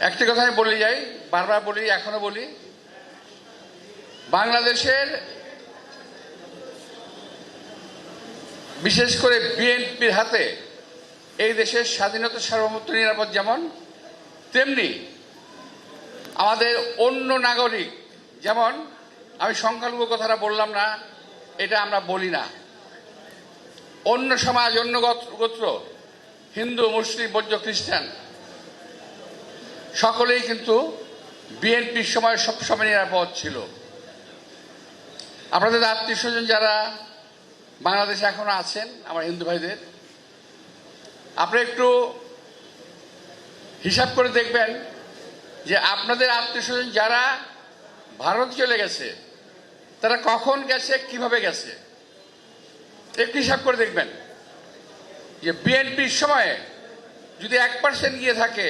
একটি কথা আমি বলে যাই, বারবার বলি, এখনো বলি, বাংলাদেশের বিশেষ করে বিএনপির হাতে এই দেশের স্বাধীনতা, সার্বভৌমত্ব, নিরাপদ যেমন, তেমনি আমাদের অন্য নাগরিক যেমন, আমি সংখ্যালঘু কথাটা বললাম না, এটা আমরা বলি না, অন্য সমাজ, অন্য গোত্র, হিন্দু, মুসলিম, বৌদ্ধ, খ্রিস্টান সকলেই কিন্তু বিএনপির সময় সবসময় নিরাপদ ছিল। আপনাদের আত্মীয় স্বজন যারা বাংলাদেশে এখনো আছেন, আমার হিন্দু ভাইদের, আপনি একটু হিসাব করে দেখবেন যে আপনাদের আত্মীয় স্বজন যারা ভারত চলে গেছে তারা কখন গেছে, কিভাবে গেছে, একটু হিসাব করে দেখবেন যে বিএনপির সময়ে যদি 1% গিয়ে থাকে,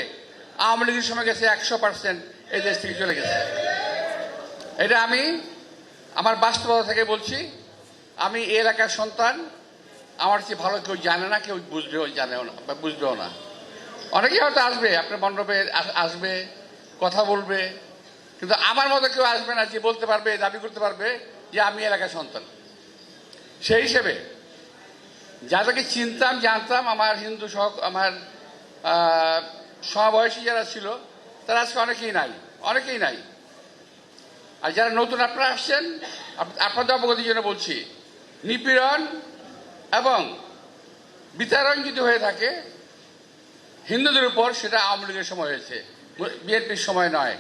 আওয়ামী লীগের সময় গেছে 100% এই দেশ থেকে চলে গেছে। এটা আমি আমার বাস্তবতা থেকে বলছি। আমি এই এলাকার সন্তান, আমার চেয়ে ভালো কেউ জানে না, কেউ জানেও না বা বুঝবেও না। অনেকেই হয়তো আসবে, আপনার মণ্ডপে আসবে, কথা বলবে, কিন্তু আমার মতো কেউ আসবে না যে বলতে পারবে, দাবি করতে পারবে যে আমি এলাকার সন্তান। সেই হিসেবে যাদেরকে চিনতাম, জানতাম, আমার হিন্দু আমার সমবয়সী যারা ছিল তারা আজকে অনেকেই নাই। আর যারা নতুন আপনারা আসছেন, আপনাদের অবগতির জন্য বলছি, নিপীড়ন এবং বিতাড়ন যদি হয়ে থাকে হিন্দুদের উপর, সেটা আওয়ামী লীগের সময় হয়েছে, বিএনপির সময় নয়।